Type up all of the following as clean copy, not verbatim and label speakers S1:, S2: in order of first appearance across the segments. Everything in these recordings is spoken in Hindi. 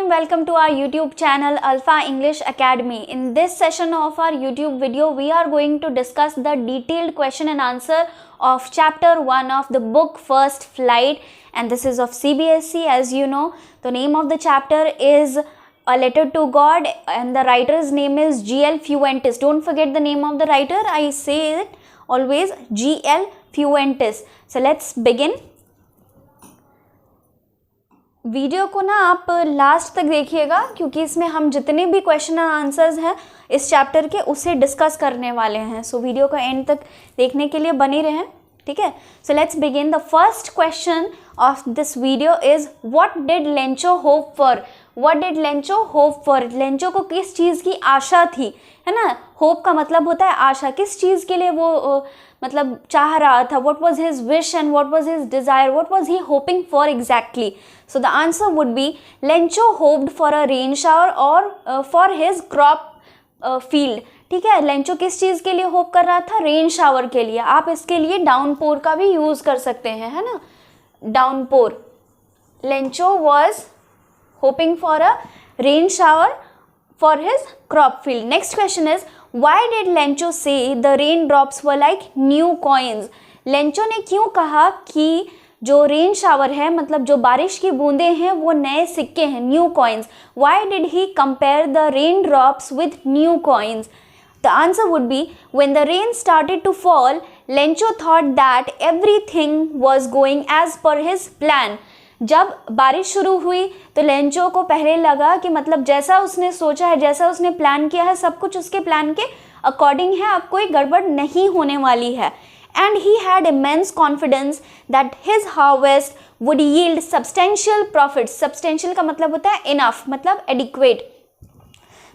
S1: welcome to our YouTube channel Alpha English Academy. In this session of our YouTube video, we are going to discuss the detailed question and answer of chapter 1 of the book First Flight, and this is of CBSE. As you know, the name of the chapter is A Letter to God and the writer's name is G.L. Fuentes. Don't forget the name of the writer. I say it always, G.L. Fuentes. So let's begin. Video को ना आप लास्ट तक देखिएगा, क्योंकि इसमें हम जितने भी क्वेश्चन एंड आंसर्स हैं इस चैप्टर के उसे डिस्कस करने वाले हैं. सो वीडियो का एंड तक देखने के लिए बने रहें, ठीक है. So let's begin. The first question of this video is what did Lencho hope for. What did Lencho hope for. Lencho को किस चीज़ की आशा थी, है ना. होप का मतलब होता है आशा. किस चीज़ के लिए वो मतलब चाह रहा था. What was his wish and what was his desire. What was he hoping for exactly. So the answer would B Lencho hoped for a rain shower और फॉर हिज क्रॉप फील्ड. ठीक है. लेंचो किस चीज़ के लिए होप कर रहा था. रेन शावर के लिए. आप इसके लिए डाउनपोर का भी यूज़ कर सकते हैं, है ना. Downpour. Lencho was hoping for a rain shower for his crop field. Next question is, why did Lencho say the raindrops were like new coins? Lencho ने क्यों कहा कि जो रेन शावर है, मतलब जो बारिश की बूंदें हैं, वो नए सिक्के हैं, new coins. Why did he compare the raindrops with new coins? The answer would be, when the rain started to fall, Lencho thought that everything was going as per his plan. जब बारिश शुरू हुई तो लेंचो को पहले लगा कि मतलब जैसा उसने सोचा है, जैसा उसने प्लान किया है, सब कुछ उसके प्लान के अकॉर्डिंग है. अब कोई गड़बड़ नहीं होने वाली है. And he had immense confidence that his harvest would yield substantial profits. Substantial का मतलब होता है इनफ, मतलब एडिक्वेट.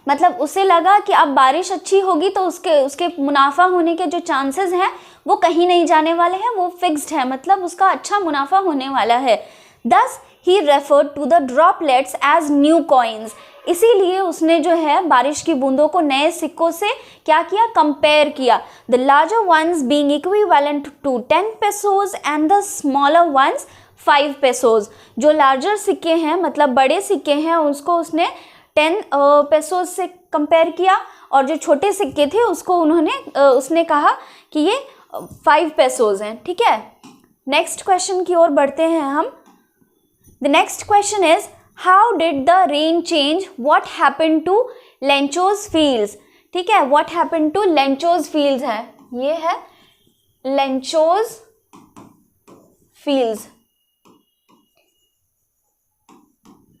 S1: मतलब उसे लगा कि अब बारिश अच्छी होगी तो उसके मुनाफा होने के जो चांसेस हैं वो कहीं नहीं जाने वाले हैं, वो फिक्स्ड है. मतलब उसका अच्छा मुनाफा होने वाला है. Thus, he referred to the droplets as new coins. इसीलिए उसने जो है बारिश की बूंदों को नए सिक्कों से क्या किया, कंपेयर किया. The larger ones being equivalent to 10 pesos and the smaller ones 5 pesos. जो लार्जर सिक्के हैं, मतलब बड़े सिक्के हैं, उसको उसने 10 pesos से कंपेयर किया, और जो छोटे सिक्के थे उसको उसने कहा कि ये 5 pesos हैं. ठीक है. नेक्स्ट क्वेश्चन की ओर बढ़ते हैं हम. The next question is, how did the rain change what happened to Lencho's fields? ठीक है. What happened to Lencho's fields है, ये है Lencho's fields.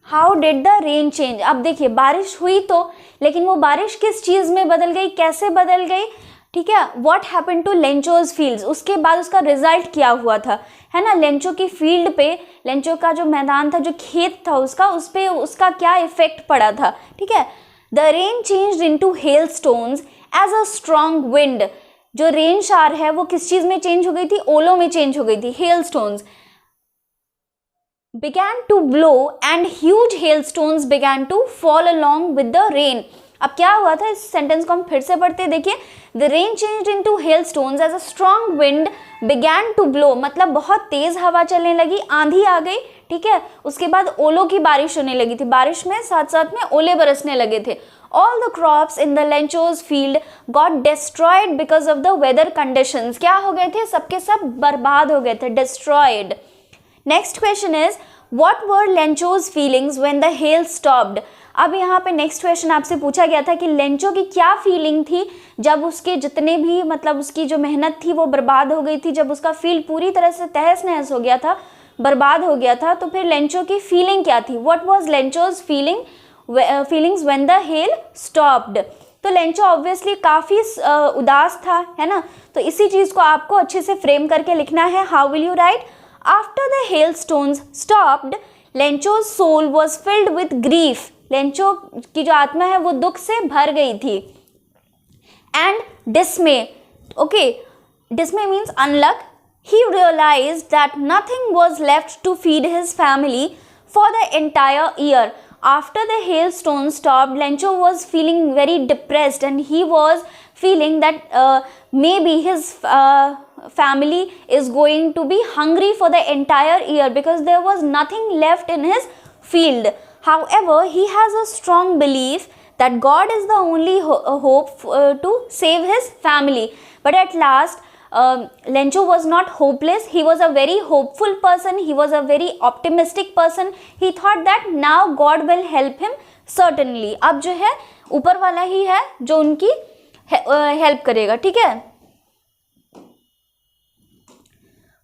S1: How did the rain change? अब देखिए, बारिश हुई तो, लेकिन वो बारिश किस चीज़ में बदल गई, कैसे बदल गई. ठीक है. What happened to Lencho's fields? उसके बाद उसका रिजल्ट क्या हुआ था, है ना. लेंचो की फील्ड पे, लेंचो का जो मैदान था, जो खेत था उसका, उस पे उसका क्या इफेक्ट पड़ा था. ठीक है. The rain changed into hail stones as a strong wind. जो रेन शावर है वो किस चीज़ में चेंज हो गई थी, ओलों में चेंज हो गई थी. Hail stones began to blow and huge hailstones began to fall along with the rain. अब क्या हुआ था, इस सेंटेंस को हम फिर से पढ़ते देखिए. The rain changed into hailstones as a strong wind began to blow. मतलब बहुत तेज हवा चलने लगी, आंधी आ गई. ठीक है. उसके बाद ओलों की बारिश होने लगी थी. बारिश में साथ साथ में ओले बरसने लगे थे. All the crops in the Lencho's field got destroyed because of the weather conditions. क्या हो गए थे, सबके सब बर्बाद हो गए थे, destroyed. Next question is, what were Lencho's feelings when the hell stopped. अब यहाँ पे नेक्स्ट क्वेश्चन आपसे पूछा गया था कि लेंचो की क्या फीलिंग थी जब उसके जितने भी, मतलब उसकी जो मेहनत थी वो बर्बाद हो गई थी, जब उसका फील्ड पूरी तरह से तहस नहस हो गया था, बर्बाद हो गया था. तो फिर लेंचो की फीलिंग क्या थी. What was Lencho's feelings when the hell stopped. तो लेंचो ऑब्वियसली काफ़ी उदास था, है ना. तो इसी चीज़ को आपको अच्छे से फ्रेम करके लिखना है. How will you write. After the hail stones stopped, Lencho's soul was filled with grief. Lencho की जो आत्मा है वो दुख से भर गई थी. And dismay. Okay. Dismay means unluck. He realized that nothing was left to feed his family for the entire year. After the hailstone stopped, Lencho was feeling very depressed and he was feeling that maybe his family is going to be hungry for the entire year because there was nothing left in his field. However, he has a strong belief that God is the only hope to save his family. But at last, Lencho was not hopeless. He was a very hopeful person. He was a very optimistic person. He thought that now God will help him certainly. अब जो है ऊपर वाला ही है जो उनकी हेल्प करेगा, ठीक है.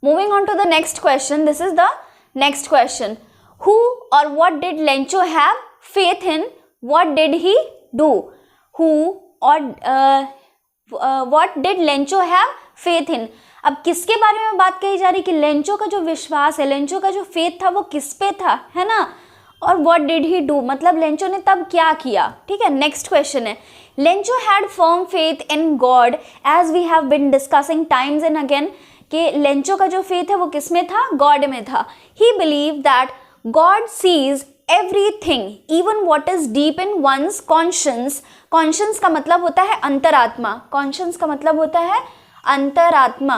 S1: Moving on to the next question. This is the next question. Who or what did Lencho have faith in? What did he do? Who or what did Lencho have faith in? अब किसके बारे में बात कही जा रही कि लेंचो का जो विश्वास है, लेंचो का जो फेथ था वो किस पे था, है ना. और what did he do, मतलब लेंचो ने तब क्या किया, ठीक है. नेक्स्ट क्वेश्चन है, Lencho had firm faith in God as we have been discussing times and again, कि लेंचो का जो फेथ है वो किस में था, गॉड में था. He believe that God sees everything even what is deep in one's conscience. Conscience का मतलब होता है अंतरात्मा. कॉन्शियंस का मतलब होता है अंतरात्मा.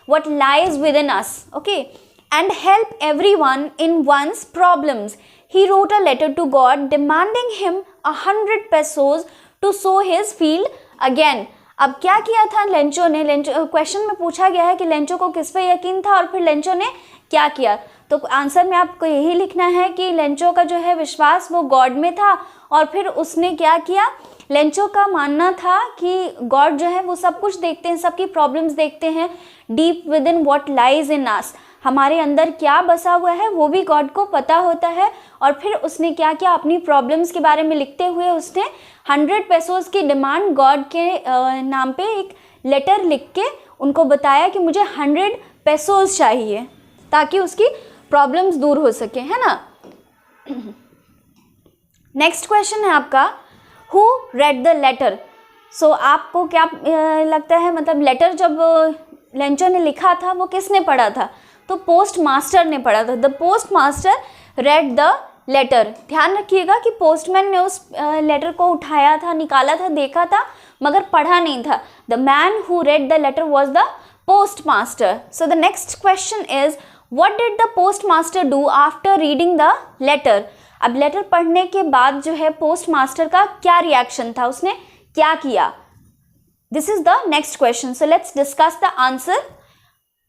S1: what lies within us, okay, and help everyone in one's problems. He wrote a letter to God demanding him 100 pesos to sow his field again. अब क्या किया था लेंचो ने, लेंचो क्वेश्चन में पूछा गया है कि लेंचो को किस पे यकीन था और फिर लेंचो ने क्या किया. तो आंसर में आपको यही लिखना है कि लेंचो का जो है विश्वास वो गॉड में था और फिर उसने क्या किया. लेंचो का मानना था कि गॉड जो है वो सब कुछ देखते हैं, सबकी प्रॉब्लम्स देखते हैं. Deep within what lies in us, हमारे अंदर क्या बसा हुआ है वो भी गॉड को पता होता है. और फिर उसने क्या किया, अपनी प्रॉब्लम्स के बारे में लिखते हुए उसने 100 पेसोज की डिमांड गॉड के नाम पे एक लेटर लिख के उनको बताया कि मुझे 100 पेसोज चाहिए ताकि उसकी प्रॉब्लम्स दूर हो सके, है ना. नेक्स्ट क्वेश्चन है आपका, हु रेड द लेटर. सो आपको क्या लगता है, मतलब लेटर जब लेंचो ने लिखा था वो किसने पढ़ा था, तो पोस्ट मास्टर ने पढ़ा था. The post master read the letter. ध्यान रखिएगा कि पोस्टमैन ने उस लेटर को उठाया था, निकाला था, देखा था, मगर पढ़ा नहीं था. The man who read the letter was the post master. So the next question is, what did the post master do after reading the letter. अब लेटर पढ़ने के बाद जो है पोस्ट मास्टर का क्या रिएक्शन था, उसने क्या किया. This is the next question. So let's discuss the answer.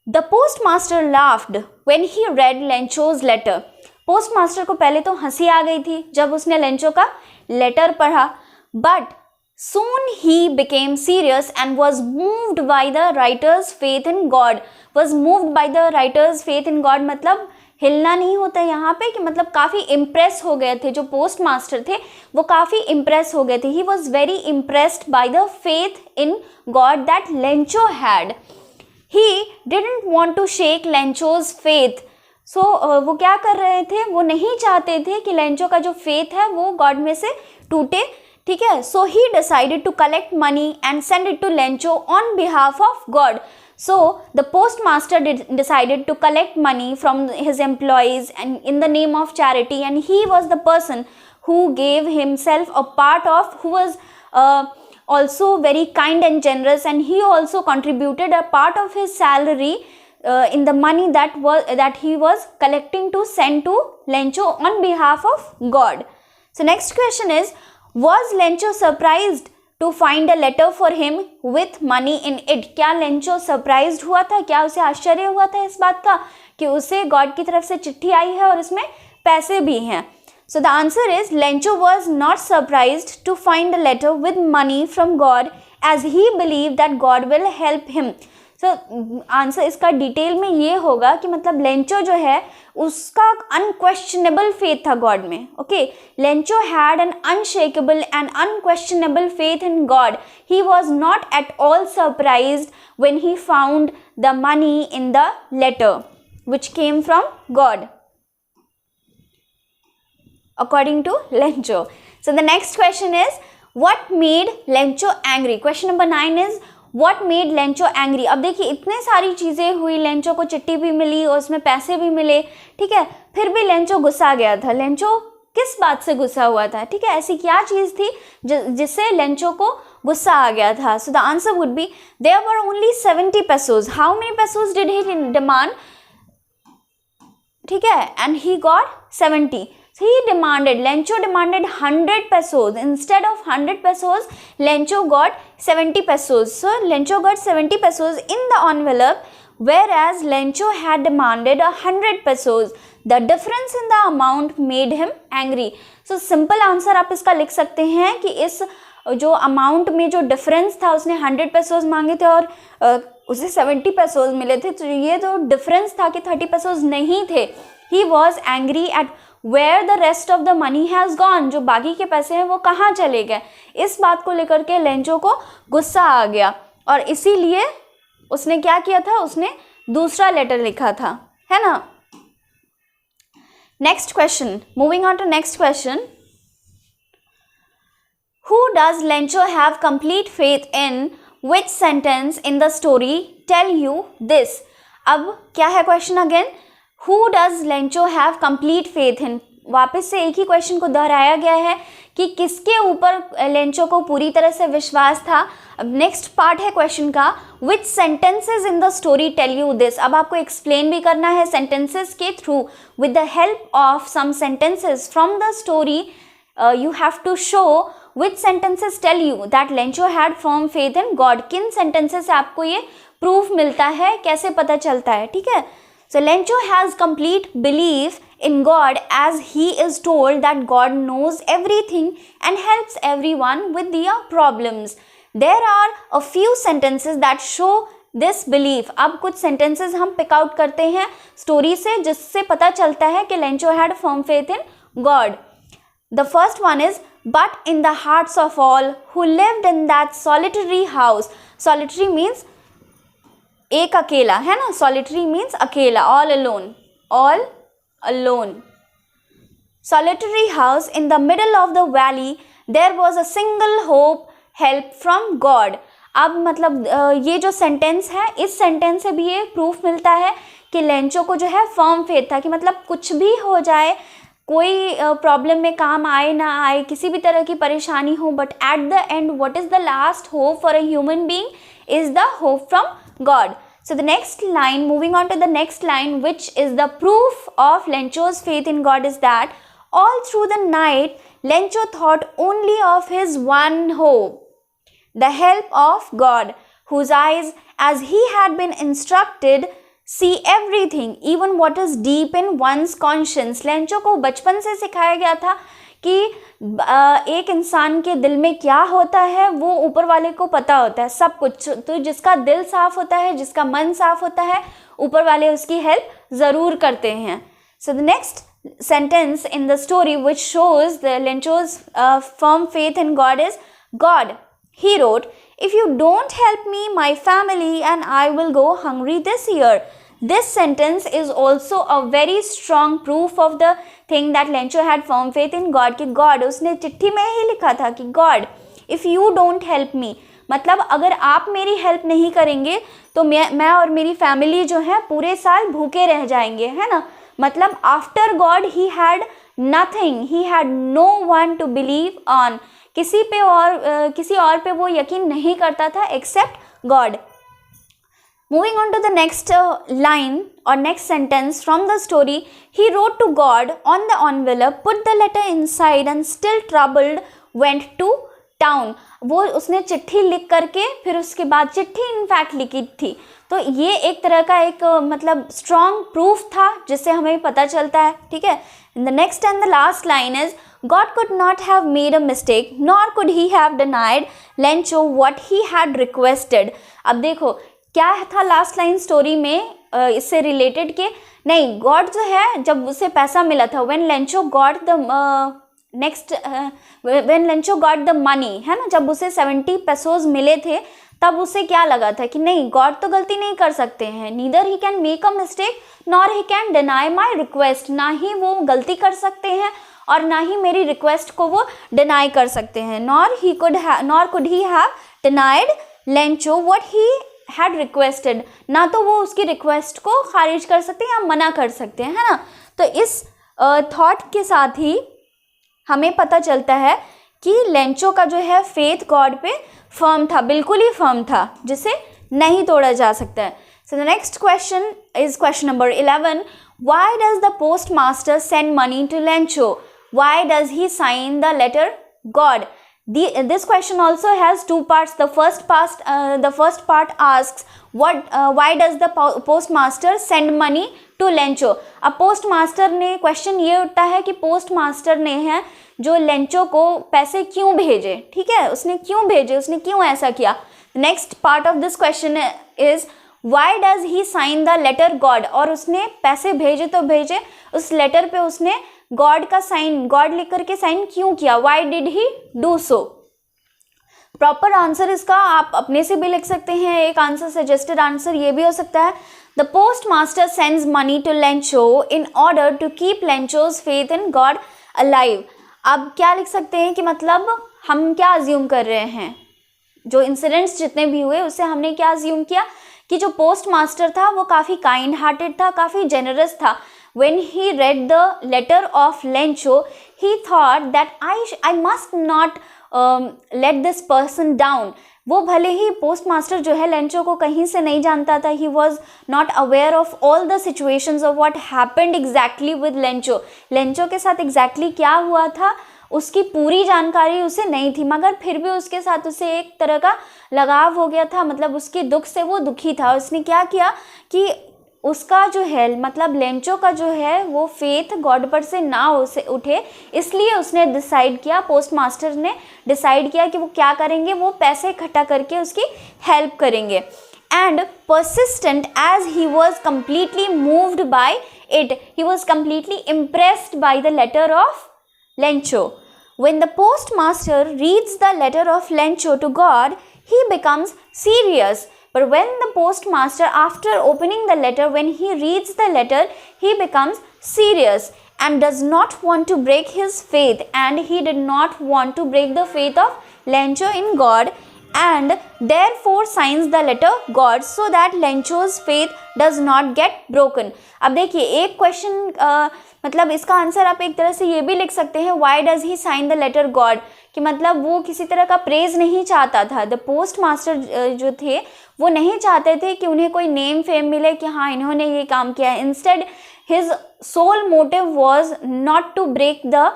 S1: The post master laughed when he read Lencho's letter. Post master को पहले तो हंसी आ गई थी जब उसने लेंचो का लेटर पढ़ा, but soon he became serious and was moved by the writer's faith in God. Was moved by the writer's faith in God मतलब हिलना नहीं होता यहाँ पे, कि मतलब काफ़ी इम्प्रेस हो गए थे. जो पोस्ट मास्टर थे वो काफ़ी इम्प्रेस हो गए थे. He was very impressed by the faith in God that Lencho had. He didn't want to shake Lencho's faith. So वो क्या कर रहे थे, वो नहीं चाहते थे कि लेंचो का जो फेथ है वो गॉड में से टूटे, ठीक है. So he decided to collect money and send it to Lencho on behalf of God. So the postmaster decided to collect money from his employees and in the name of charity, and he was the person who gave himself a part of, who was also very kind and generous, and he also contributed a part of his salary in the money that he was collecting to send to Lencho on behalf of God. So next question is, was Lencho surprised to find a letter for him with money in it. क्या लेंचो सरप्राइज्ड हुआ था, क्या उसे आश्चर्य हुआ था इस बात का कि उसे गॉड की तरफ से चिट्ठी आई है और इसमें पैसे भी हैं. So the answer is, Lencho was not surprised to find a letter with money from God as he believe that God will help him. So answer इसका डिटेल में ये होगा कि मतलब लेंचो जो है उसका अनक्वेश्चनेबल फेथ था गॉड में. Okay, Lencho had an unshakeable and unquestionable faith in God. He was not at all surprised when he found the money in the letter which came from God, according to Lencho. So the next question is, what made Lencho angry? Question number 9 is, what made Lencho angry? अब देखिए इतने सारी चीज़ें हुई, लेंचो को चिट्ठी भी मिली और उसमें पैसे भी मिले, ठीक है, फिर भी लेंचो गुस्सा गया था. लेंचो किस बात से गुस्सा हुआ था, ठीक है, ऐसी क्या चीज़ थी जिससे लेंचो को गुस्सा आ गया था. So the answer would be, there were only 70 pesos. How many pesos did he demand, ठीक है, and he got 70. he demanded, Lencho demanded 100 pesos. Instead of 100 pesos, Lencho got 70 pesos. So Lencho got 70 pesos in the envelope, whereas Lencho had demanded 100 pesos. The difference in the amount made him angry. So simple answer आप इसका लिख सकते हैं कि इस जो अमाउंट में जो डिफरेंस था, उसने 100 पेसोज मांगे थे और उसे 70 पेसोज मिले थे, तो ये जो डिफरेंस था कि 30 पेसोज नहीं थे. He was angry at where the rest of the money has gone. जो बाकी के पैसे हैं वो कहाँ चले गए. इस बात को लेकर के लेंचो को गुस्सा आ गया और इसीलिए उसने क्या किया था, उसने दूसरा लेटर लिखा था, है ना. Next question, moving on to next question. Who does Lencho have complete faith in? Which sentence in the story tell you this? अब क्या है question again. Who does Lencho have complete faith in? वापस से एक ही क्वेश्चन को दोहराया गया है कि किसके ऊपर लेंचो को पूरी तरह से विश्वास था. अब नेक्स्ट पार्ट है क्वेश्चन का, which sentences in the story tell you this? अब आपको एक्सप्लेन भी करना है सेंटेंसेस के through. with the help of some sentences from the story you have to show which sentences tell you that Lencho had firm faith in God. किन sentences से आपको ये proof मिलता है, कैसे पता चलता है, ठीक है. So Lencho has complete belief in God as he is told that God knows everything and helps everyone with their problems. There are a few sentences that show this belief. अब कुछ sentences हम pick out करते हैं story से जिससे पता चलता है कि Lencho had firm faith in God. The first one is, but in the hearts of all who lived in that solitary house. Solitary means एक अकेला, है ना. Solitary means अकेला, all alone, all alone. Solitary house in the middle of the valley, there was a single hope, help from God. अब मतलब ये जो सेंटेंस है, इस सेंटेंस से भी ये प्रूफ मिलता है कि लेंचो को जो है फर्म फेथ था कि मतलब कुछ भी हो जाए, कोई प्रॉब्लम में काम आए ना आए, किसी भी तरह की परेशानी हो, but at the end what is the last hope for a human being is the hope from God. So the next line, moving on to the next line, which is the proof of Lencho's faith in God, is that all through the night, Lencho thought only of his one hope, the help of God, whose eyes, as he had been instructed, see everything, even what is deep in one's conscience. Lencho को बचपन से सिखाया गया था कि एक इंसान के दिल में क्या होता है वो ऊपर वाले को पता होता है सब कुछ. तो जिसका दिल साफ होता है, जिसका मन साफ होता है, ऊपर वाले उसकी हेल्प ज़रूर करते हैं. So the next sentence in the story which shows the Lencho's firm faith in God is, God, he wrote, if you don't help me, my family and I will go hungry this year. This sentence is also a very strong proof of the thing that Lencho had firm faith in God. कि God, उसने चिट्ठी में ही लिखा था कि God, if you don't help me, मतलब अगर आप मेरी हेल्प नहीं करेंगे तो मैं और मेरी फैमिली जो है पूरे साल भूखे रह जाएंगे, है ना. मतलब after God he had nothing, he had no one to believe on. किसी और पे वो यकीन नहीं करता था except God. Moving on to the next line or next sentence from the story, he wrote to God on the envelope, put the letter inside and still troubled went to town. वो उसने चिट्ठी लिख करके फिर उसके बाद चिट्ठी इनफैक्ट लिखी थी. तो ये एक तरह का एक मतलब स्ट्रॉन्ग प्रूफ था जिससे हमें पता चलता है, ठीक है. In the next and the last line is, God could not have made a mistake, nor could he have denied Lencho what he had requested. अब देखो क्या था लास्ट लाइन स्टोरी में इससे रिलेटेड के नहीं, गॉड जो है जब उसे पैसा मिला था, when Lencho got the money, है ना, जब उसे 70 पेसोज मिले थे तब उसे क्या लगा था कि नहीं, गॉड तो गलती नहीं कर सकते हैं. Neither he can make a mistake nor he can deny my request. ना ही वो गलती कर सकते हैं और ना ही मेरी रिक्वेस्ट को वो डिनाई कर सकते हैं. Nor could he have denied Lencho what he had requested. ना तो वो उसकी रिक्वेस्ट को खारिज कर सकते हैं या मना कर सकते हैं, है ना. तो इस थॉट के साथ ही हमें पता चलता है कि लेंचो का जो है फेथ गॉड पे फर्म था, बिल्कुल ही फर्म था, जिसे नहीं तोड़ा जा सकता है. So the next question is question number 11. Why does the post master send money to Lencho? why does he sign the letter God? This question also has two parts. The first part asks why does the postmaster send money to Lencho. अब पोस्टमास्टर ने क्वेश्चन ये उठता है कि पोस्टमास्टर ने है जो लेंचो को पैसे क्यों भेजे, ठीक है, उसने क्यों भेजे, उसने क्यों ऐसा किया. Next part of this question is why does he sign the letter God. और उसने पैसे भेजे तो भेजे, उस लेटर पे उसने गॉड का साइन, गॉड लिख करके साइन क्यों किया. Why did he do so. Proper answer इसका आप अपने से भी लिख सकते हैं. एक आंसर सजेस्टेड आंसर ये भी हो सकता है, the post master sends money to Lencho in order to keep Lencho's faith in God alive. अब क्या लिख सकते हैं कि मतलब हम क्या अज्यूम कर रहे हैं, जो इंसिडेंट्स जितने भी हुए उससे हमने क्या अज्यूम किया कि जो पोस्ट मास्टर था वो काफ़ी काइंड हार्टेड था, काफ़ी जेनरस था. When he read the letter of Lencho, he thought that I must not let this person down. वो भले ही पोस्ट मास्टर जो है लेंचो को कहीं से नहीं जानता था, he was not aware of all the situations of what happened exactly with Lencho. Lencho के साथ एग्जैक्टली क्या हुआ था उसकी पूरी जानकारी उसे नहीं थी, मगर फिर भी उसके साथ उसे एक तरह का लगाव हो गया था, मतलब उसके दुख से वो दुखी था. उसने क्या किया कि उसका जो है मतलब लेंचो का जो है वो फेथ गॉड पर से ना उठे, इसलिए उसने डिसाइड किया, पोस्ट मास्टर ने डिसाइड किया कि वो क्या करेंगे, वो पैसे इकट्ठा करके उसकी हेल्प करेंगे. And persistent as he was completely moved by it, he was completely impressed by the letter of Lencho. When the postmaster reads the letter of Lencho to God, he becomes serious. But when the postmaster, after opening the letter, when he reads the letter, he becomes serious and does not want to break his faith. And he did not want to break the faith of Lencho in God, and therefore signs the letter God so that Lencho's faith does not get broken. अब देखिए एक क्वेश्चन मतलब इसका आंसर आप एक तरह से ये भी लिख सकते हैं, why does he sign the letter God, कि मतलब वो किसी तरह का प्रेज नहीं चाहता था. द पोस्ट मास्टर जो थे वो नहीं चाहते थे कि उन्हें कोई नेम फेम मिले कि हाँ इन्होंने ये काम किया है. Instead his sole motive was not to break the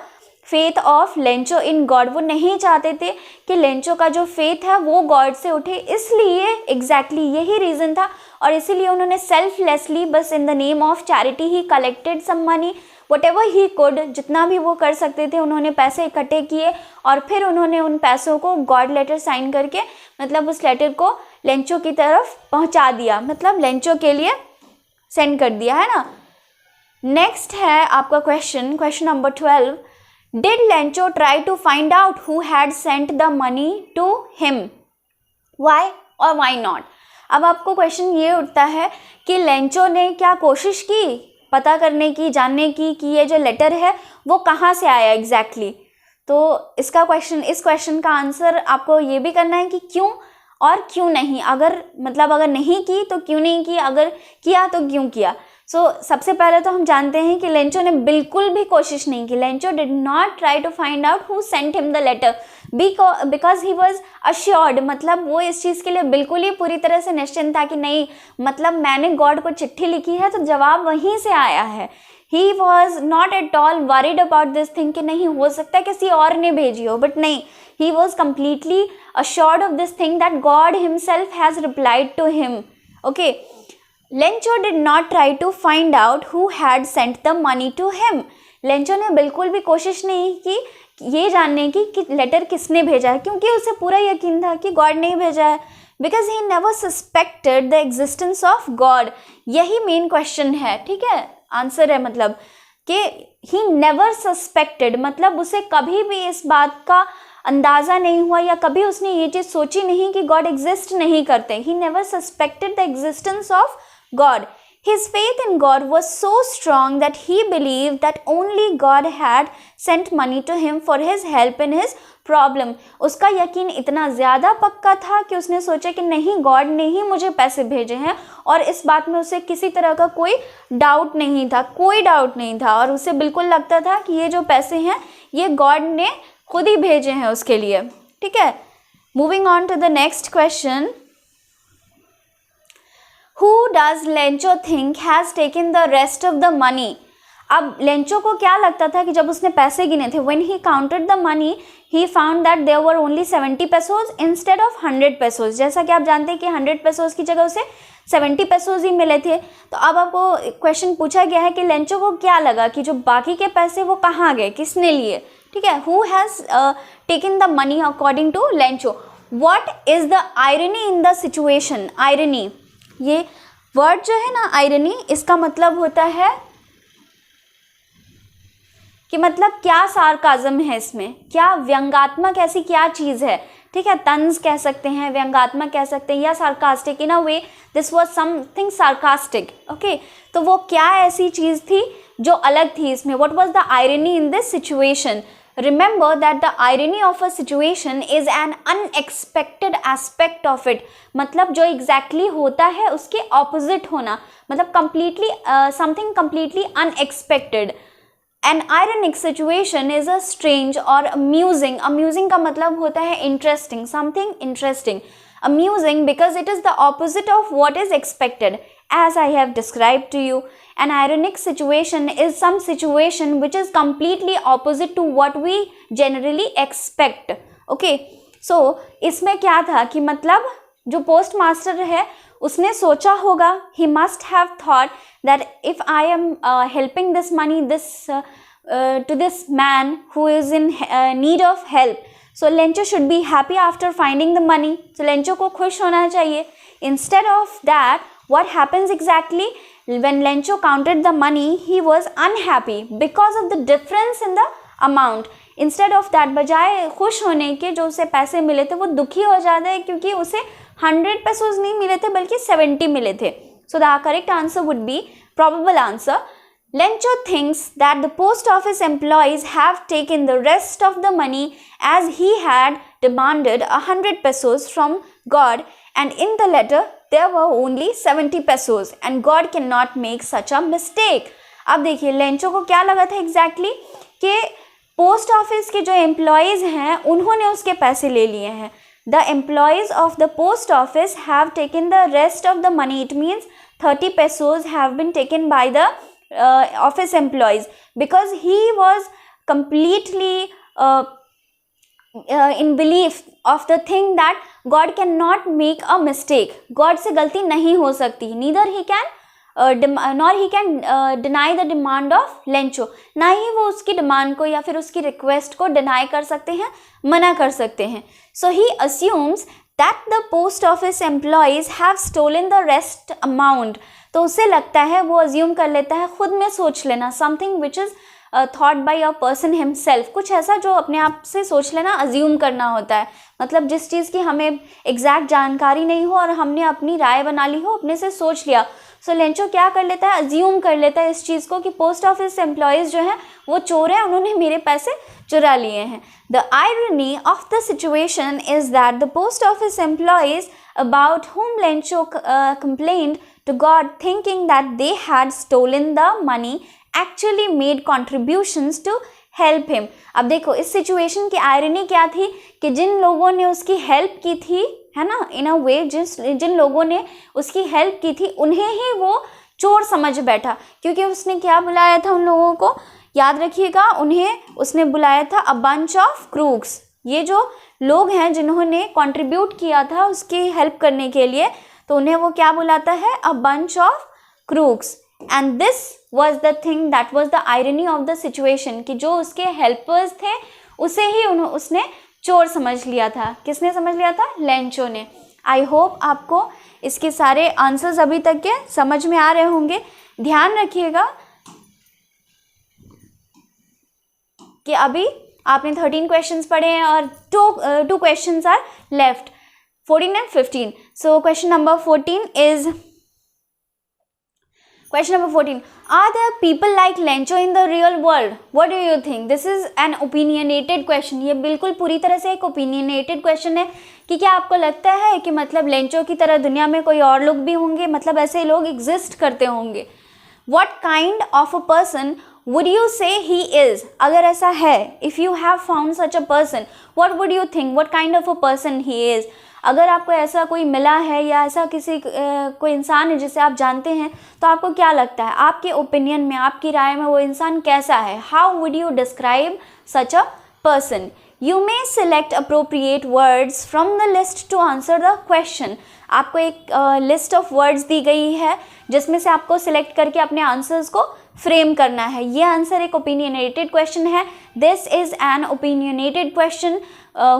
S1: faith of Lencho in God. वो नहीं चाहते थे कि लेंचो का जो फेथ है वो गॉड से उठे, इसलिए एग्जैक्टली यही रीज़न था. और इसीलिए उन्होंने सेल्फलेसली बस in the name of charity he collected some money, whatever he could, जितना भी वो कर सकते थे उन्होंने पैसे इकट्ठे किए और फिर उन्होंने उन पैसों को गॉड लेटर साइन करके मतलब उस लेटर को लेंचो की तरफ पहुंचा दिया, मतलब लेंचो के लिए सेंड कर दिया, है ना. नेक्स्ट है आपका question number 12. Did Lencho try to find out who had sent the money to him? Why or why not? अब आपको क्वेश्चन ये उठता है कि लेंचो ने क्या कोशिश की पता करने की, जानने की कि ये जो लेटर है वो कहाँ से आया एग्जैक्टली. तो इस क्वेश्चन का आंसर आपको ये भी करना है कि क्यों और क्यों नहीं. अगर नहीं की तो क्यों नहीं की, अगर किया तो क्यों किया. सबसे पहले तो हम जानते हैं कि लेंचो ने बिल्कुल भी कोशिश नहीं की. Lencho did not try to find out who sent him the letter because he was assured, मतलब वो इस चीज़ के लिए बिल्कुल ही पूरी तरह से निश्चिंत था कि नहीं, मतलब मैंने गॉड को चिट्ठी लिखी है तो जवाब वहीं से आया है. ही was not at all worried about this thing कि नहीं हो सकता है किसी और ने भेजी हो, बट नहीं, he was completely assured of this thing that God himself has replied to him. Okay, Lencho did not try to find out who had sent the money to him. Lencho ने बिल्कुल भी कोशिश नहीं की ये जानने की कि लेटर किसने भेजा है, क्योंकि उसे पूरा यकीन था कि गॉड नहीं भेजा है. Because he never suspected the existence of God. यही मेन क्वेश्चन है, ठीक है, आंसर है, मतलब कि ही नेवर सस्पेक्टेड, मतलब उसे कभी भी इस बात का अंदाज़ा नहीं हुआ या कभी उसने ये चीज़ सोची नहीं कि गॉड एग्जिस्ट नहीं करते. He never suspected the existence of God. His faith in God was so strong that he believed that only God had sent money to him for his help in his problem. उसका यकीन इतना ज़्यादा पक्का था कि उसने सोचा कि नहीं, गॉड ने ही मुझे पैसे भेजे हैं, और इस बात में उसे किसी तरह का कोई डाउट नहीं था, और उसे बिल्कुल लगता था कि ये जो पैसे हैं ये गॉड ने खुद ही भेजे हैं उसके लिए. ठीक है, moving on to the next question. Who does Lencho think has taken the rest of the money? अब लेंचो को क्या लगता था कि जब उसने पैसे गिने थे, when he counted the money he found that there were only 70 pesos instead of 100 pesos. जैसा कि आप जानते हैं कि 100 पेसोज की जगह उसे 70 पेसोज ही मिले थे। तो अब आपको क्वेश्चन पूछा गया है कि लेंचो को क्या लगा कि जो बाकी के पैसे वो कहाँ गए, किसने लिए, ठीक है, who has taken the money according to Lencho. What is the irony in the situation. Irony, ये वर्ड जो है ना आयरनी, इसका मतलब होता है कि मतलब क्या सार्काज्म है इसमें, क्या व्यंगात्मक ऐसी क्या चीज़ है, ठीक है, तंज कह सकते हैं, व्यंगात्मक कह सकते हैं, या sarcastic. In a way this was something sarcastic, okay. तो वो क्या ऐसी चीज़ थी जो अलग थी इसमें, what was the irony in this situation. Remember that the irony of a situation is an unexpected aspect of it. मतलब जो एग्जैक्टली होता है उसके ऑपोजिट होना, मतलब completely something completely unexpected. An ironic situation is a strange or amusing. Amusing का मतलब होता है interesting, something interesting. Amusing because it is the opposite of what is expected, as I have described to you. An ironic situation is some situation which is completely opposite to what we generally expect. Okay, so इसमें क्या था कि मतलब जो पोस्ट मास्टर है उसने सोचा होगा, he must have thought that if I am helping this money to this man who is in need of help, so Lencho should be happy after finding the money. So Lencho को खुश होना चाहिए. Instead of that, what happens exactly? When Lencho counted the money, he was unhappy because of the difference in the amount. Instead of that, बजाय खुश होने के जो उसे पैसे मिले थे वो दुखी हो जाता है क्योंकि उसे 100 पेसोज नहीं मिले थे बल्कि 70 मिले थे. So the correct answer would be, probable answer, Lencho thinks that the post office employees have taken the rest of the money as he had demanded 100 pesos from God, and in the letter there were only 70 pesos and God cannot make such a mistake. अब देखिए लेंचो को क्या लगा था एग्जैक्टली कि पोस्ट ऑफिस के जो एम्प्लॉयज़ हैं उन्होंने उसके पैसे ले लिए हैं. The employees of the post office have taken the rest of the money. It means 30 pesos have been taken by the office employees because he was completely in belief of the thing that God cannot make a mistake. God से गलती नहीं हो सकती. Neither he can nor he can deny the demand of Lencho. ना ही वो उसकी डिमांड को या फिर उसकी रिक्वेस्ट को डिनाई कर सकते हैं, मना कर सकते हैं. So he assumes that the post office employees have stolen the rest amount. तो उसे लगता है, वो अज्यूम कर लेता है, खुद में सोच लेना, something which is thought bye a person himself, कुछ ऐसा जो अपने आप से सोच लेना, अज्यूम करना होता है. मतलब जिस चीज़ की हमें एग्जैक्ट जानकारी नहीं हो और हमने अपनी राय बना ली हो, अपने से सोच लिया. सो लेंचो क्या कर लेता है, अज्यूम कर लेता है इस चीज़ को कि पोस्ट ऑफिस एम्प्लॉयज़ जो हैं वो चोर हैं, उन्होंने मेरे पैसे चुरा लिए हैं. The irony of the situation is that the post office employees about whom Lencho complained to God, thinking that they had stolen the money, actually made contributions to help him. अब देखो इस सिचुएशन की आयरनी क्या थी कि जिन लोगों ने उसकी हेल्प की थी, है ना, इन अ वे जिन लोगों ने उसकी हेल्प की थी उन्हें ही वो चोर समझ बैठा, क्योंकि उसने क्या बुलाया था उन लोगों को, याद रखिएगा, उन्हें उसने बुलाया था अ बंच ऑफ क्रूक्स. ये जो लोग हैं जिन्होंने कंट्रीब्यूट किया था उसकी हेल्प करने के लिए, तो उन्हें वो क्या बुलाता है, अ bunch of crooks. And this was the thing that was the irony of the situation, कि जो उसके हेल्पर्स थे उसे ही उसने चोर समझ लिया था. किसने समझ लिया था, लेंचो ने. आई होप आपको इसके सारे आंसर्स अभी तक के समझ में आ रहे होंगे. ध्यान रखिएगा कि अभी आपने 13 क्वेश्चंस पढ़े हैं और two questions are left, 14 and 15. So question number 14 is, question number 14, are there people like Lencho in the real world? What do you think? This is an opinionated question. ये बिल्कुल पूरी तरह से एक opinionated question है कि क्या आपको लगता है कि मतलब लेंचो की तरह दुनिया में कोई और लोग भी होंगे, मतलब ऐसे लोग एग्जिस्ट करते होंगे. What kind of a person would you से ही इज? अगर ऐसा है, if you have found such a person, what would you think, what kind of a person he is? अगर आपको ऐसा कोई मिला है या ऐसा किसी कोई इंसान है जिसे आप जानते हैं, तो आपको क्या लगता है, आपके ओपिनियन में, आपकी राय में वो इंसान कैसा है? How would you describe such a person? You may select appropriate words from the list to answer the question. आपको एक लिस्ट ऑफ वर्ड्स दी गई है जिसमें से आपको सिलेक्ट करके अपने आंसर्स को फ्रेम करना है। ये आंसर एक ओपिनियनेटेड क्वेश्चन है। This is an opinionated question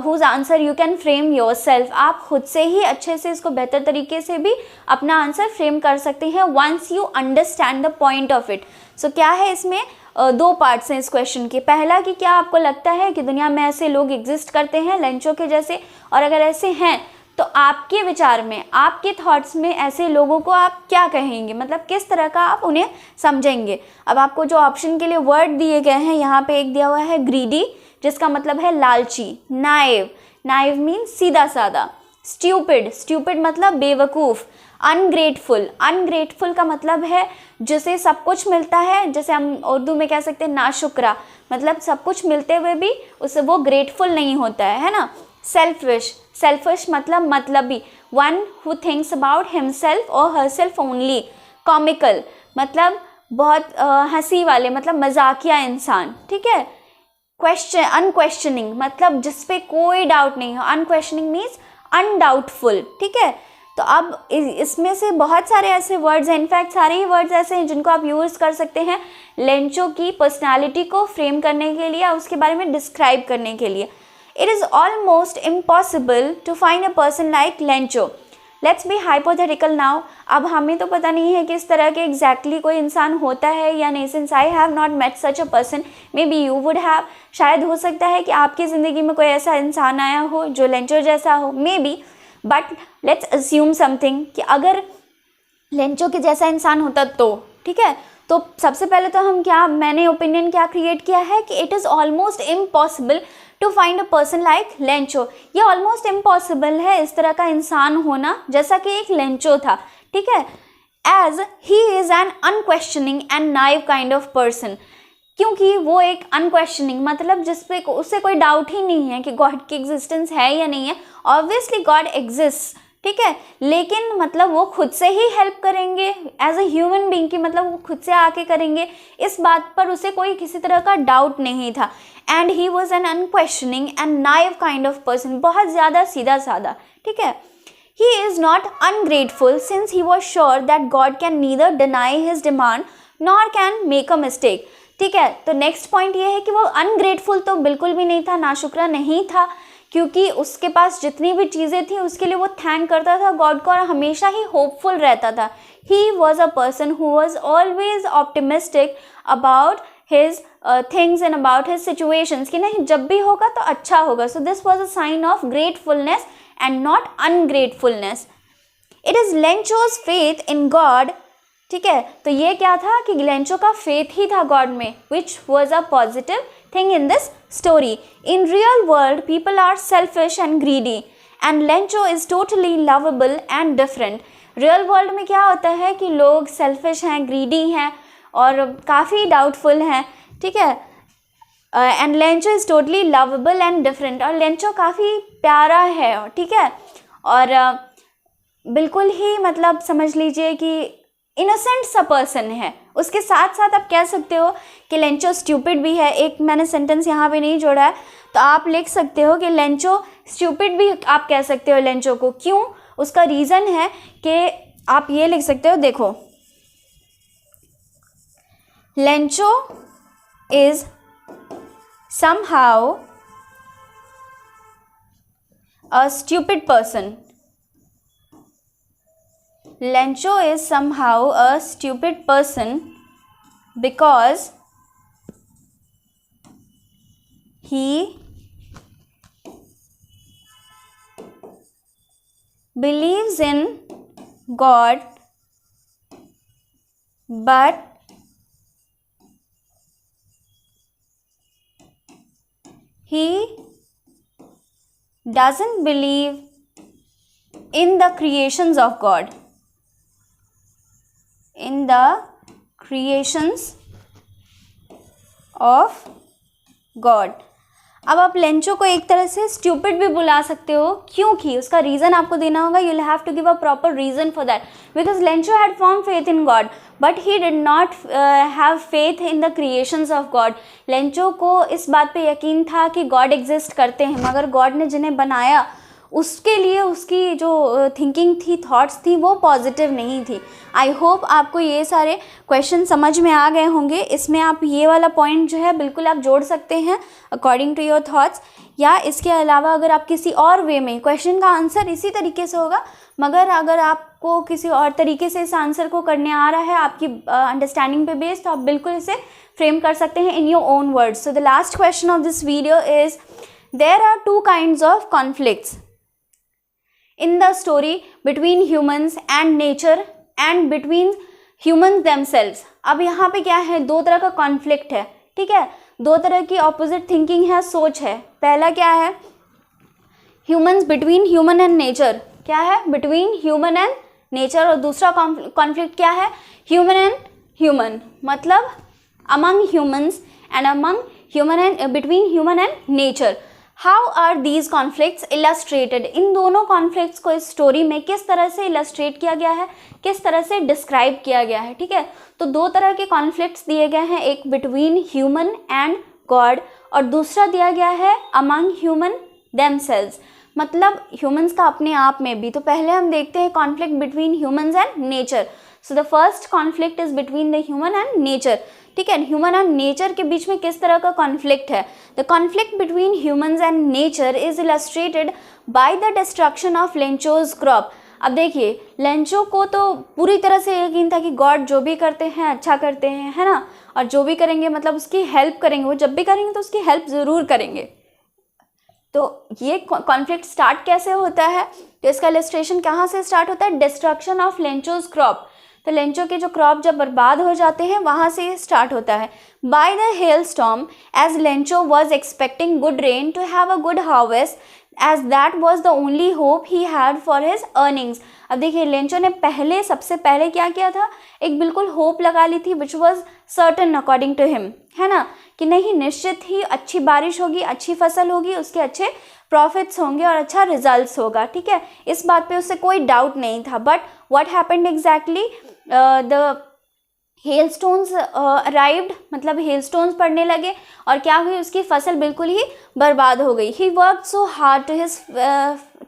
S1: whose answer you can frame yourself. आप खुद से ही अच्छे से इसको बेहतर तरीके से भी अपना आंसर फ्रेम कर सकते हैं once you understand the point of it. So क्या है, इसमें दो पार्ट्स हैं इस क्वेश्चन के। पहला कि क्या आपको लगता है कि दुनिया में ऐसे लोग एग्जिस्ट करते हैं लेंचो के जैसे, और अगर ऐसे हैं तो आपके विचार में, आपके थॉट्स में ऐसे लोगों को आप क्या कहेंगे, मतलब किस तरह का आप उन्हें समझेंगे। अब आपको जो ऑप्शन के लिए वर्ड दिए गए हैं, यहाँ पे एक दिया हुआ है ग्रीडी, जिसका मतलब है लालची। नाइव, नाइव मीन्स सीधा साधा। स्ट्यूपिड, स्ट्यूपिड मतलब बेवकूफ़। अनग्रेटफुल, अनग्रेटफुल का मतलब है जिसे सब कुछ मिलता है, जैसे हम उर्दू में कह सकते हैं नाशुक्रा, मतलब सब कुछ मिलते हुए भी उसे वो ग्रेटफुल नहीं होता है ना। सेल्फिश, सेल्फिश मतलब मतलबी, one who thinks about himself और हरसेल्फ ओनली। कॉमिकल मतलब बहुत हंसी वाले, मतलब मजाकिया इंसान, ठीक है। क्वेश्चन, अनक्वेश्चनिंग मतलब जिस पे कोई डाउट नहीं हो। अनक्वेश्चनिंग मीन्स अनडाउटफुल, ठीक है। तो अब इसमें से बहुत सारे ऐसे वर्ड्स हैं, इनफैक्ट सारे ही वर्ड्स ऐसे हैं जिनको आप यूज़ कर सकते हैं लेंचो की पर्सनालिटी को फ्रेम करने के लिए, उसके बारे में डिस्क्राइब करने के लिए। It is almost impossible to find a person like Lencho. Let's be hypothetical now. अब हमें तो पता नहीं है कि इस तरह के exactly कोई इंसान होता है या नहीं, since I have not met such a person. Maybe you would have. शायद हो सकता है कि आपकी ज़िंदगी में कोई ऐसा इंसान आया हो जो लेंचो जैसा हो, maybe. But let's assume something कि अगर लेंचो के जैसा इंसान होता तो, ठीक है, तो सबसे पहले तो हम क्या, मैंने ओपिनियन क्या क्रिएट किया है कि it is almost impossible to find a person like Lencho. ये ऑलमोस्ट इम्पॉसिबल है इस तरह का इंसान होना जैसा कि एक लेंचो था, ठीक है। As he is an unquestioning and naive kind of person, क्योंकि वो एक अनक्वेश्चनिंग मतलब जिस पे उससे कोई डाउट ही नहीं है कि गॉड की एग्जिस्टेंस है या नहीं है। ऑब्वियसली गॉड एग्जिस्ट, ठीक है, लेकिन मतलब वो खुद से ही हेल्प करेंगे एज अ ह्यूमन बीइंग की, मतलब वो खुद से आके करेंगे, इस बात पर उसे कोई किसी तरह का डाउट नहीं था। And he was an unquestioning and naive kind of person, बहुत ज़्यादा सीधा साधा, ठीक है। He is not ungrateful since he was sure that God can neither deny his demand nor can make a mistake, ठीक है। तो नेक्स्ट पॉइंट ये है कि वो अनग्रेटफुल तो बिल्कुल भी नहीं था, नाशुक्रा नहीं था, क्योंकि उसके पास जितनी भी चीज़ें थी उसके लिए वो थैंक करता था गॉड को और हमेशा ही होपफुल रहता था। He was a person who was always optimistic about his things and about his situations, कि नहीं जब भी होगा तो अच्छा होगा। So this was a sign of gratefulness and not ungratefulness. It is Lencho's faith in God, ठीक है। तो ये क्या था कि लेंचो का फेथ ही था गॉड में, which was a positive thing in this story. In real world, people are selfish and greedy, and Lencho is totally lovable and different. Real world में क्या होता है कि लोग selfish हैं, greedy हैं और काफ़ी doubtful हैं, ठीक है। And Lencho is totally lovable and different, और Lencho काफ़ी प्यारा है, ठीक है, और बिल्कुल ही मतलब समझ लीजिए कि इनोसेंट सा पर्सन है। उसके साथ साथ आप कह सकते हो कि लेंचो स्ट्यूपिड भी है। एक मैंने सेंटेंस यहाँ पे नहीं जोड़ा है, तो आप लिख सकते हो कि लेंचो स्ट्यूपिड भी आप कह सकते हो लेंचो को। क्यों? उसका रीज़न है कि आप ये लिख सकते हो, देखो, Lencho is somehow a stupid person. Lencho is somehow a stupid person because he believes in God but he doesn't believe in the creations of God. In the creations of God. अब आप लेंचो को एक तरह से स्टूपिड भी बुला सकते हो, क्योंकि उसका रीज़न आपको देना होगा। You will have to give a proper reason for that, because Lencho had form faith in God but he did not have faith in the creations of God. Lencho को इस बात पे यकीन था कि गॉड एग्जिस्ट करते हैं, मगर गॉड ने जिन्हें बनाया उसके लिए उसकी जो थिंकिंग थी, थॉट्स थी, वो पॉजिटिव नहीं थी। आई होप आपको ये सारे क्वेश्चन समझ में आ गए होंगे। इसमें आप ये वाला पॉइंट जो है बिल्कुल आप जोड़ सकते हैं अकॉर्डिंग टू योर थॉट्स, या इसके अलावा अगर आप किसी और वे में, क्वेश्चन का आंसर इसी तरीके से होगा, मगर अगर आपको किसी और तरीके से इस आंसर को करने आ रहा है आपकी अंडरस्टैंडिंग पे बेस्ड, तो आप बिल्कुल इसे फ्रेम कर सकते हैं in your own words. So the last question of this video is, there are two kinds of conflicts in the story between humans and nature and between humans themselves। अब यहाँ पे क्या है, दो तरह का कॉन्फ्लिक्ट है, ठीक है, दो तरह की ऑपोजिट थिंकिंग है, सोच है। पहला क्या है, humans between human and nature, क्या है, बिटवीन ह्यूमन एंड नेचर। और दूसरा कॉन्फ्लिक्ट क्या है, ह्यूमन एंड ह्यूमन, मतलब among humans and among human and between human and nature. How are these conflicts illustrated, इन दोनों कॉन्फ्लिक्ट्स को इस स्टोरी में किस तरह से इलस्ट्रेट किया गया है, किस तरह से डिस्क्राइब किया गया है, ठीक है। तो दो तरह के कॉन्फ्लिक्ट्स दिए गए हैं, एक बिटवीन ह्यूमन एंड गॉड और दूसरा दिया गया है अमंग ह्यूमन देमसेल्व्स, मतलब ह्यूमंस का अपने आप में भी। तो पहले हम देखते हैं conflict between humans and nature. So the first conflict is between the human and nature, ठीक है। ह्यूमन एंड नेचर के बीच में किस तरह का कॉन्फ्लिक्ट है, the conflict between humans and nature is illustrated by the destruction of Lencho's crop. अब देखिए, लेंचो को तो पूरी तरह से यकीन था कि गॉड जो भी करते हैं अच्छा करते हैं, है ना, और जो भी करेंगे मतलब उसकी हेल्प करेंगे, वो जब भी करेंगे तो उसकी हेल्प ज़रूर करेंगे। तो ये कॉन्फ्लिक्ट स्टार्ट कैसे होता है, तो इसका इलस्ट्रेशन कहाँ से स्टार्ट होता है, डिस्ट्रक्शन ऑफ लेंचोज क्रॉप। तो लेंचो के जो क्रॉप जब बर्बाद हो जाते हैं वहाँ से ये स्टार्ट होता है। By the hailstorm as Lencho was expecting good rain to have a good harvest as that was the only hope he had for his earnings. अब देखिए, लेंचो ने सबसे पहले क्या किया था, एक बिल्कुल होप लगा ली थी which was certain according to him, है ना, कि नहीं निश्चित ही अच्छी बारिश होगी, अच्छी फसल होगी, उसके अच्छे प्रॉफिट्स होंगे और अच्छा रिजल्ट्स होगा, ठीक है, इस बात पे उससे कोई डाउट नहीं था। But what happened exactly, the hailstones arrived, मतलब हेलस्टोन्स पड़ने लगे और क्या हुई, उसकी फसल बिल्कुल ही बर्बाद हो गई। He worked so hard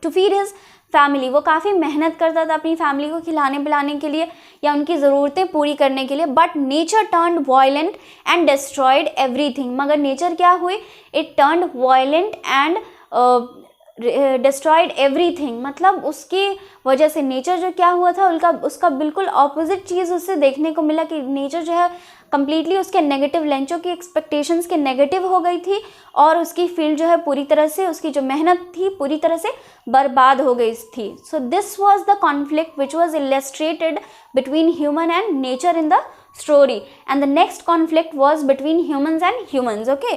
S1: to feed his family, वो काफ़ी मेहनत करता था अपनी फैमिली को खिलाने पिलाने के लिए या उनकी ज़रूरतें पूरी करने के लिए। But nature turned violent and destroyed everything, मगर नेचर क्या हुई, it turned violent and destroyed everything, मतलब उसकी वजह से नेचर जो क्या हुआ था उसका बिल्कुल ऑपोजिट चीज़ उससे देखने को मिला कि नेचर जो है कम्प्लीटली उसके नेगेटिव, लेंचो की एक्सपेक्टेशंस के नेगेटिव हो गई थी और उसकी फील्ड जो है पूरी तरह से, उसकी जो मेहनत थी पूरी तरह से बर्बाद हो गई थी। सो this was the conflict which was illustrated between human and nature in the story, and the next conflict was between humans and humans. Okay,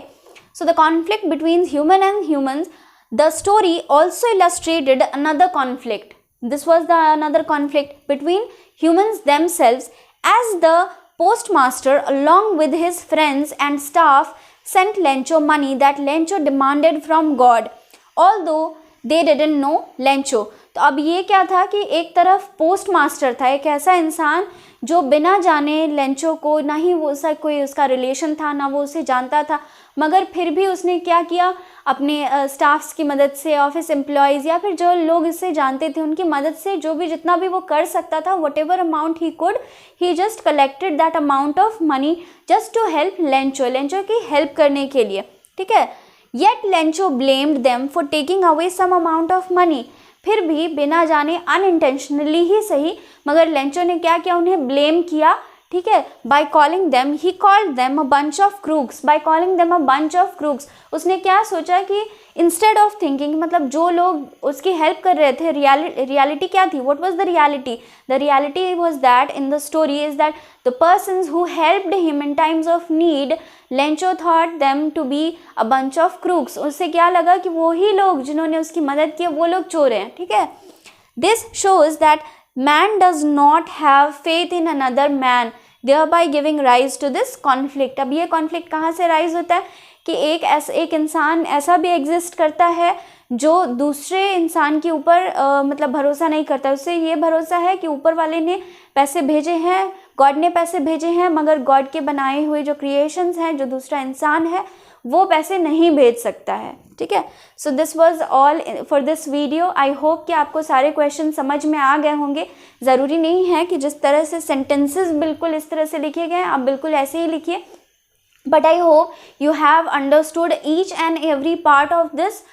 S1: so the conflict between human and humans, the story also illustrated another conflict. This was the another conflict between humans themselves, as the postmaster along with his friends and staff sent Lencho money that Lencho demanded from God, although they didn't know Lencho. तो अब ये क्या था कि एक तरफ पोस्ट मास्टर था, एक ऐसा इंसान जो बिना जाने लेंचो को, ना ही वो कोई उसका रिलेशन था, ना वो उसे जानता था, मगर फिर भी उसने क्या किया, अपने स्टाफ्स की मदद से, ऑफिस एम्प्लॉयज़ या फिर जो लोग इससे जानते थे उनकी मदद से जो भी जितना भी वो कर सकता था, whatever amount he could, he just collected that amount of money just to help Lencho, Lencho की हेल्प करने के लिए, ठीक है। Yet Lencho blamed them for taking away some amount of money, फिर भी बिना जाने अनइंटेंशनली ही सही, मगर लेंचो ने क्या किया, उन्हें ब्लेम किया, ठीक है, by calling them, he called them a bunch of crooks, by calling them a bunch of crooks. उसने क्या सोचा कि इंस्टेड ऑफ थिंकिंग, मतलब जो लोग उसकी हेल्प कर रहे थे, रियलिटी क्या थी, what was the reality, the reality was that in the story is that the persons who helped him in times of need, Lencho thought them to be a bunch of crooks. उससे क्या लगा कि वो ही लोग जिन्होंने उसकी मदद की वो लोग चोर हैं, ठीक है। This shows that man does not have faith in another man, thereby giving rise to this conflict। अब ये कॉन्फ्लिक्ट कहाँ से राइज होता है कि एक इंसान ऐसा भी एग्जिस्ट करता है जो दूसरे इंसान के ऊपर मतलब भरोसा नहीं करता। उससे ये भरोसा है कि ऊपर वाले ने पैसे भेजे हैं, गॉड ने पैसे भेजे हैं, मगर गॉड के बनाए हुए जो क्रिएशंस हैं, जो दूसरा इंसान है, वो पैसे नहीं भेज सकता है। ठीक है, so this was all for this video. I hope कि आपको सारे क्वेश्चन समझ में आ गए होंगे। ज़रूरी नहीं है कि जिस तरह से सेंटेंसेस बिल्कुल इस तरह से लिखे गए हैं आप बिल्कुल ऐसे ही लिखिए, but I hope you have understood each and every part of this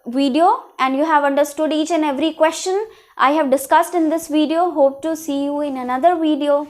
S1: video and you have understood each and every question I have discussed in this video. Hope to see you in another video.